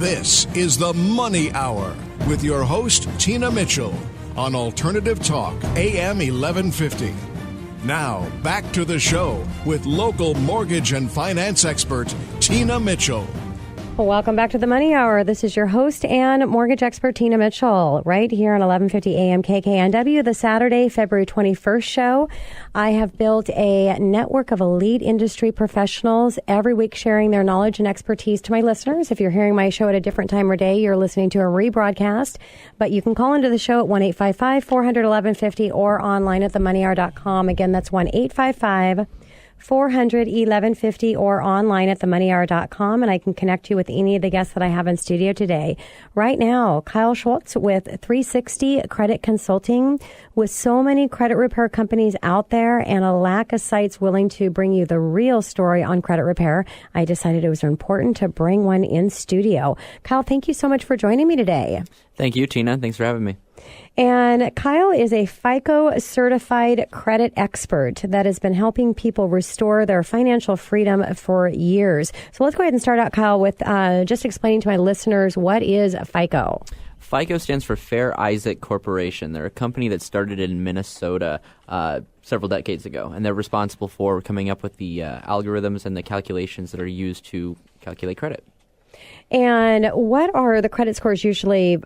This is the Money Hour with your host, Tina Mitchell, on Alternative Talk, AM 1150. Now, back to the show with local mortgage and finance expert, Tina Mitchell. Welcome back to the Money Hour. This is your host and mortgage expert, Tina Mitchell, right here on 1150 AM KKNW, the Saturday, February 21st show. I have built a network of elite industry professionals every week sharing their knowledge and expertise to my listeners. If you're hearing my show at a different time or day, you're listening to a rebroadcast, but you can call into the show at 1-855-400-1150 or online at themoneyhour.com. Again, that's 1-855-400-1150 or online at themoneyhour.com, and I can connect you with any of the guests that I have in studio today. Right now, Kyle Schultz with 360 Credit Consulting. With so many credit repair companies out there and a lack of sites willing to bring you the real story on credit repair, I decided it was important to bring one in studio. Kyle, thank you so much for joining me today. Thank you, Tina. Thanks for having me. And Kyle is a FICO certified credit expert that has been helping people restore their financial freedom for years. So let's go ahead and start out, Kyle, with just explaining to my listeners, what is FICO? FICO stands for Fair Isaac Corporation. They're a company that started in Minnesota several decades ago, and they're responsible for coming up with the algorithms and the calculations that are used to calculate credit. And what are the credit scores usually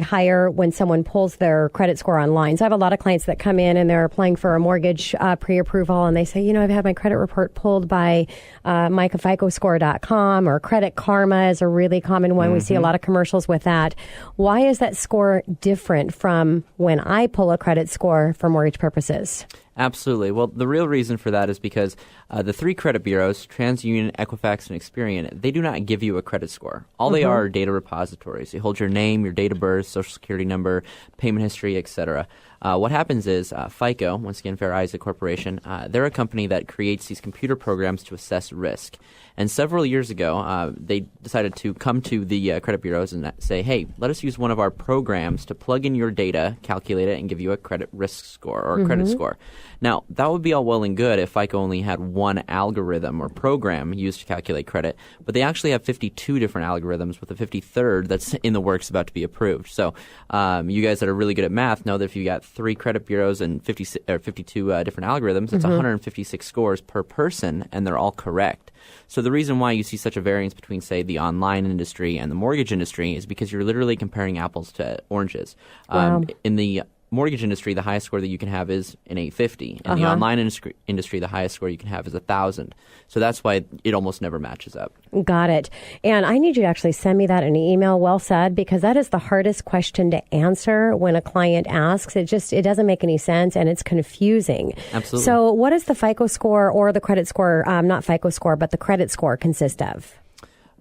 higher when someone pulls their credit score online? So I have a lot of clients that come in and they're applying for a mortgage pre-approval, and they say, I've had my credit report pulled by myficoscore.com, or Credit Karma is a really common one. Mm-hmm. We see a lot of commercials with that. Why is that score different from when I pull a credit score for mortgage purposes? Absolutely. Well, the real reason for that is because the three credit bureaus, TransUnion, Equifax, and Experian, they do not give you a credit score. All they are data repositories. They hold your name, your date of birth, social security number, payment history, etc. What happens is FICO, once again, Fair Isaac Corporation, they're a company that creates these computer programs to assess risk. And several years ago, they decided to come to the credit bureaus and say, hey, let us use one of our programs to plug in your data, calculate it, and give you a credit risk score or a credit score. Now, that would be all well and good if FICO only had one algorithm or program used to calculate credit, but they actually have 52 different algorithms with a 53rd that's in the works about to be approved. So you guys that are really good at math know that if you got three credit bureaus and 52 different algorithms, it's 156 scores per person, and they're all correct. So the reason why you see such a variance between, say, the online industry and the mortgage industry is because you're literally comparing apples to oranges. Wow. In the mortgage industry, the highest score that you can have is an 850. In the online industry, the highest score you can have is 1,000. So that's why it almost never matches up. Got it. And I need you to actually send me that in an email. Well said, because that is the hardest question to answer when a client asks. It doesn't make any sense, and it's confusing. Absolutely. So what does the FICO score or the credit score, not FICO score, but the credit score consist of?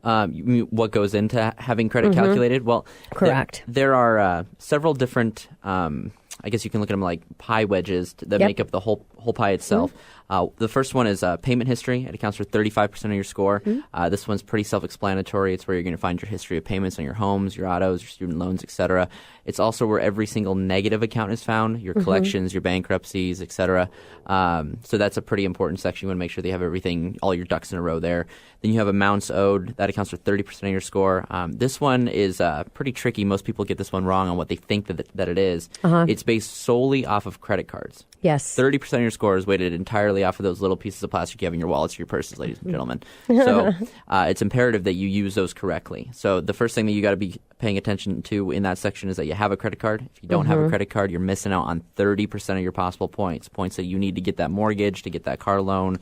You mean what goes into having credit calculated? Well, correct. There are several different, I guess you can look at them like pie wedges that make up the whole pie itself. The first one is payment history. It accounts for 35% of your score. This one's pretty self-explanatory. It's where you're going to find your history of payments on your homes, your autos, your student loans, etc. It's also where every single negative account is found, your collections, your bankruptcies, etc. So that's a pretty important section. You want to make sure that you have everything, all your ducks in a row there. Then you have amounts owed. That accounts for 30% of your score. This one is pretty tricky. Most people get this one wrong on what they think that it is. It's based solely off of credit cards. Yes. 30% of your score is weighted entirely off of those little pieces of plastic you have in your wallets or your purses, ladies and gentlemen. So it's imperative that you use those correctly. So the first thing that you got to be paying attention to in that section is that you have a credit card. If you don't have a credit card, you're missing out on 30% of your possible points that you need to get that mortgage, to get that car loan,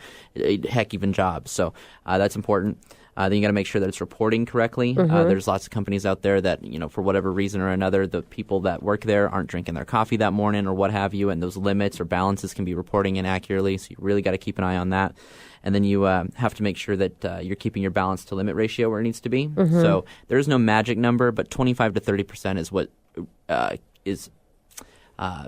heck, even jobs. So that's important. Then you got to make sure that it's reporting correctly. There's lots of companies out there that, for whatever reason or another, the people that work there aren't drinking their coffee that morning or what have you, and those limits or balances can be reporting inaccurately. So you really got to keep an eye on that. And then you have to make sure that you're keeping your balance to limit ratio where it needs to be. So there's no magic number, but 25 to 30% is what is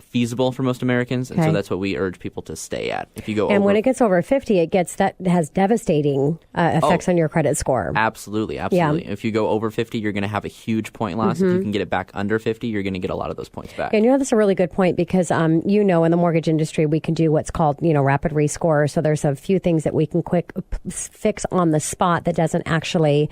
feasible for most Americans, and Okay. so that's what we urge people to stay at. If you go And over, when it gets over 50, that has devastating effects on your credit score. absolutely. If you go over 50, you're going to have a huge point loss. If you can get it back under 50, you're going to get a lot of those points back. And that's a really good point because, in the mortgage industry, we can do what's called, rapid rescore. So there's a few things that we can quick fix on the spot that doesn't actually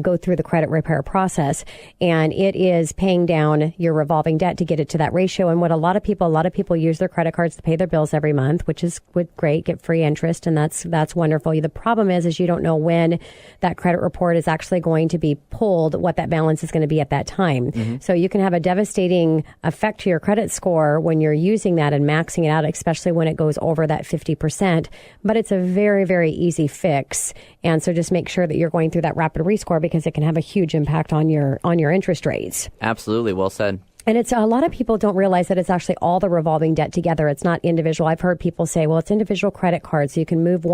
go through the credit repair process. And it is paying down your revolving debt to get it to that ratio. And what a lot of people use their credit cards to pay their bills every month, which is great, get free interest. And that's wonderful. The problem is you don't know when that credit report is actually going to be pulled, what that balance is going to be at that time. So you can have a devastating effect to your credit score when you're using that and maxing it out, especially when it goes over that 50%. But it's a very, very easy fix. And so just make sure that you're going through that rapid rescore because it can have a huge impact on your interest rates. Absolutely. Well said. And it's a lot of people don't realize that it's actually all the revolving debt together. It's not individual. I've heard people say, well, it's individual credit cards. So you can move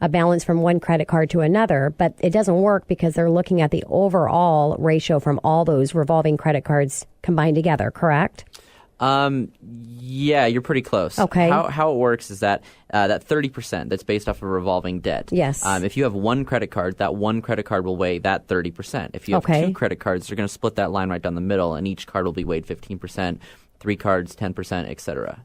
a balance from one credit card to another, but it doesn't work because they're looking at the overall ratio from all those revolving credit cards combined together, correct? Yeah, you're pretty close. Okay. How it works is that that 30% that's based off of revolving debt. Yes. If you have one credit card, that one credit card will weigh that 30%. If you have two credit cards, they're going to split that line right down the middle, and each card will be weighed 15%, 3 cards 10%, etc.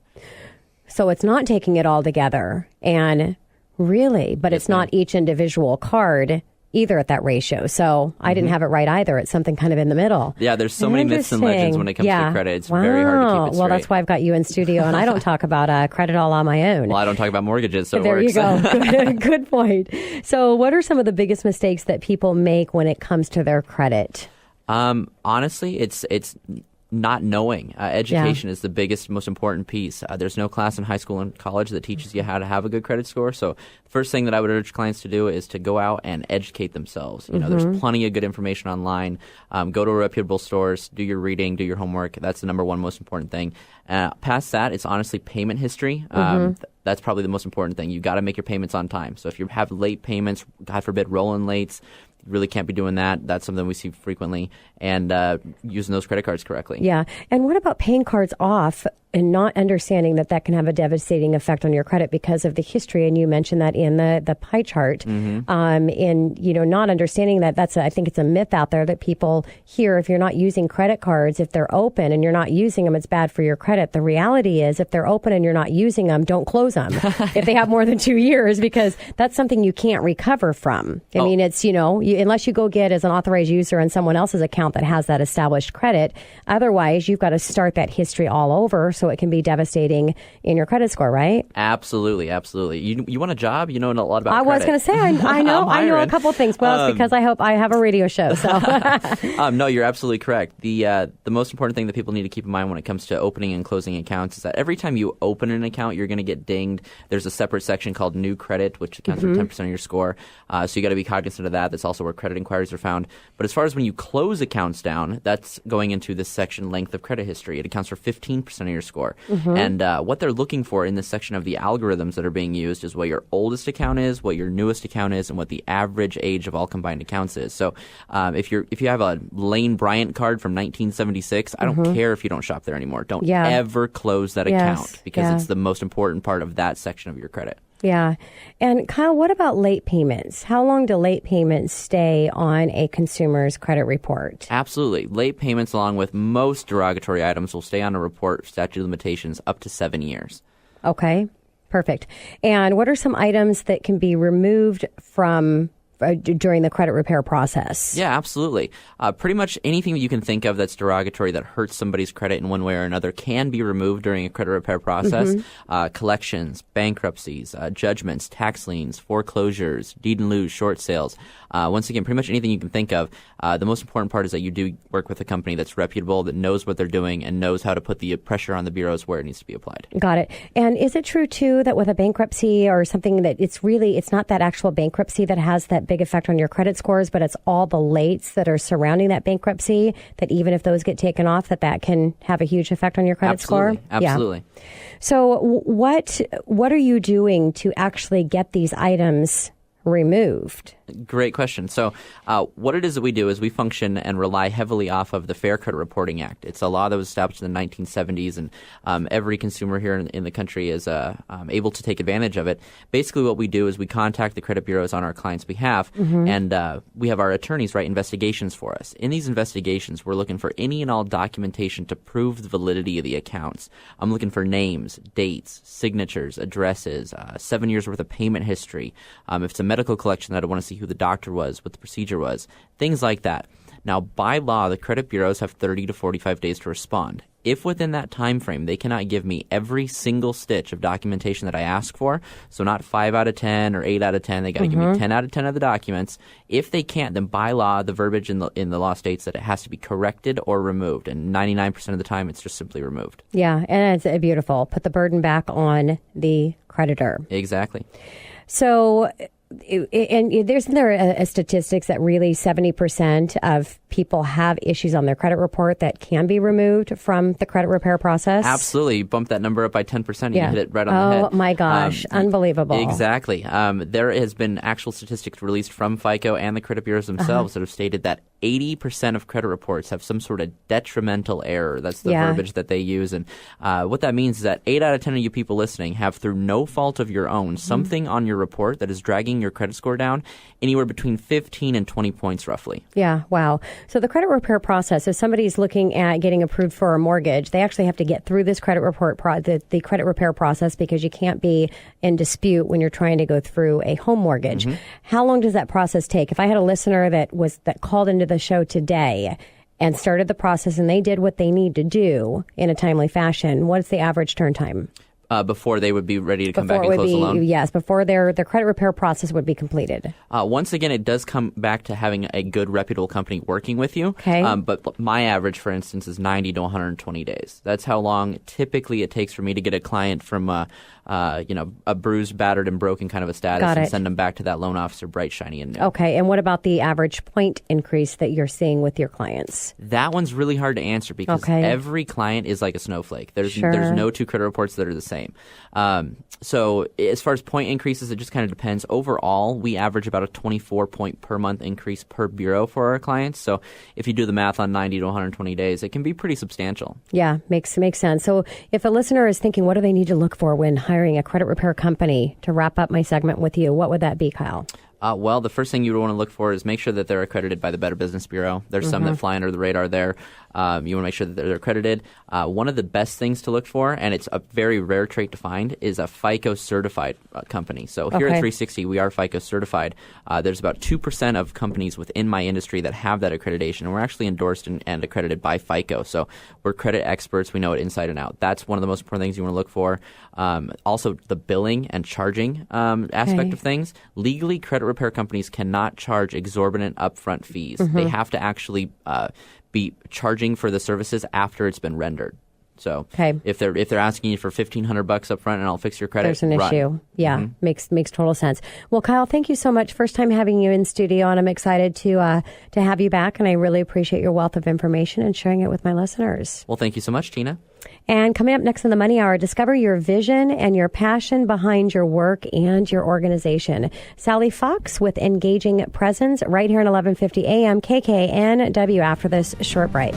So it's not taking it all together, and really, but it's not each individual card either at that ratio. So I didn't have it right either. It's something kind of in the middle. Yeah, there's so many myths and legends when it comes to credit. It's very hard to keep it straight. Well, that's why I've got you in studio, and I don't talk about credit all on my own. Well, I don't talk about mortgages, so there it works. you go. Good point. So what are some of the biggest mistakes that people make when it comes to their credit? Honestly, it's not knowing. Education is the biggest, most important piece. There's no class in high school and college that teaches you how to have a good credit score. So the first thing that I would urge clients to do is to go out and educate themselves. There's plenty of good information online. Go to reputable stores, do your reading, do your homework. That's the number one most important thing. Past that, it's honestly payment history. That's probably the most important thing. You've got to make your payments on time. So if you have late payments, God forbid, rolling lates, you really can't be doing that. That's something we see frequently, and using those credit cards correctly. Yeah. And what about paying cards off and not understanding that can have a devastating effect on your credit because of the history? And you mentioned that in the pie chart. Not understanding that I think it's a myth out there that people hear. If you're not using credit cards, if they're open and you're not using them, it's bad for your credit. The reality is if they're open and you're not using them, don't close them if they have more than 2 years, because that's something you can't recover from. I mean, it's, unless you go get as an authorized user in someone else's account that has that established credit. Otherwise, you've got to start that history all over, so it can be devastating in your credit score, right? Absolutely. You want a job? You know a lot about credit. I was going to say, I know a couple things. Well, it's because I hope I have a radio show. So, no, you're absolutely correct. The most important thing that people need to keep in mind when it comes to opening and closing accounts is that every time you open an account, you're going to get dinged. There's a separate section called New Credit, which accounts for 10% of your score. So you got to be cognizant of that. That's also where credit inquiries are found. But as far as when you close accounts down, that's going into this section, Length of Credit History. It accounts for 15% of your score. And what they're looking for in this section of the algorithms that are being used is what your oldest account is, what your newest account is, and what the average age of all combined accounts is. So if you have a Lane Bryant card from 1976, I don't care if you don't shop there anymore. Don't ever close that account, because it's the most important part of that section of your credit. Yeah. And Kyle, what about late payments? How long do late payments stay on a consumer's credit report? Absolutely. Late payments, along with most derogatory items, will stay on a report statute of limitations up to 7 years. Okay. Perfect. And what are some items that can be removed from during the credit repair process? Yeah, absolutely. Pretty much anything that you can think of that's derogatory, that hurts somebody's credit in one way or another, can be removed during a credit repair process. Collections, bankruptcies, judgments, tax liens, foreclosures, deed in lieu, short sales. Once again, pretty much anything you can think of. The most important part is that you do work with a company that's reputable, that knows what they're doing, and knows how to put the pressure on the bureaus where it needs to be applied. Got it. And is it true, too, that with a bankruptcy or something that it's not that actual bankruptcy that has that big effect on your credit scores, but it's all the lates that are surrounding that bankruptcy, that even if those get taken off, that can have a huge effect on your credit score? Absolutely. Yeah. So what are you doing to actually get these items removed? Great question. So what it is that we do is we function and rely heavily off of the Fair Credit Reporting Act. It's a law that was established in the 1970s, and every consumer here in the country is able to take advantage of it. Basically what we do is we contact the credit bureaus on our clients' behalf, and we have our attorneys write investigations for us. In these investigations, we're looking for any and all documentation to prove the validity of the accounts. I'm looking for names, dates, signatures, addresses, 7 years worth of payment history. If it's a medical collection that I want to see who the doctor was, what the procedure was, things like that. Now, by law, the credit bureaus have 30 to 45 days to respond. If within that time frame they cannot give me every single stitch of documentation that I ask for, so not 5 out of 10 or 8 out of 10, they got to give me 10 out of 10 of the documents. If they can't, then by law, the verbiage in the law states that it has to be corrected or removed, and 99% of the time it's just simply removed. Yeah, and it's beautiful. Put the burden back on the creditor. Exactly. So, and isn't there a statistics that really 70% of people have issues on their credit report that can be removed from the credit repair process? Absolutely. You bump that number up by 10%, you hit it right on the head. Oh, my gosh. Unbelievable. Exactly. There has been actual statistics released from FICO and the credit bureaus themselves that have stated that 80% of credit reports have some sort of detrimental error. That's the verbiage that they use. And what that means is that 8 out of 10 of you people listening have, through no fault of your own, something on your report that is dragging your credit score down anywhere between 15 and 20 points roughly. Yeah, wow. So the credit repair process, if somebody's looking at getting approved for a mortgage, they actually have to get through this credit report the credit repair process, because you can't be in dispute when you're trying to go through a home mortgage. How long does that process take? If I had a listener that called into the show today and started the process and they did what they need to do in a timely fashion, what's the average turn time? Before they would be ready to come back and close the loan? Yes, before their credit repair process would be completed. Once again, it does come back to having a good, reputable company working with you. Okay. But my average, for instance, is 90 to 120 days. That's how long typically it takes for me to get a client from a bruised, battered, and broken kind of a status and send them back to that loan officer bright, shiny, and new. Okay. And what about the average point increase that you're seeing with your clients? That one's really hard to answer because every client is like a snowflake. There's no two credit reports that are the same. So as far as point increases, it just kind of depends. Overall, we average about a 24 point per month increase per bureau for our clients. So if you do the math on 90 to 120 days, it can be pretty substantial. Yeah, makes sense. So if a listener is thinking, what do they need to look for when hiring a credit repair company, to wrap up my segment with you, what would that be, Kyle? Well, the first thing you would want to look for is make sure that they're accredited by the Better Business Bureau. There's some that fly under the radar there. You want to make sure that they're accredited. One of the best things to look for, and it's a very rare trait to find, is a FICO certified company. So here at 360, we are FICO certified. There's about 2% of companies within my industry that have that accreditation, and we're actually endorsed and accredited by FICO. So we're credit experts. We know it inside and out. That's one of the most important things you want to look for. Also, the billing and charging aspect of things. Legally, credit repair companies cannot charge exorbitant upfront fees. They have to actually be charging for the services after it's been rendered. So if they're asking you for $1,500 up front and I'll fix your credit, there's an issue. Yeah, makes total sense. Well, Kyle, thank you so much. First time having you in studio, and I'm excited to have you back. And I really appreciate your wealth of information and sharing it with my listeners. Well, thank you so much, Tina. And coming up next in the Money Hour, discover your vision and your passion behind your work and your organization. Sally Fox with Engaging Presence right here at 1150 AM KKNW after this short break.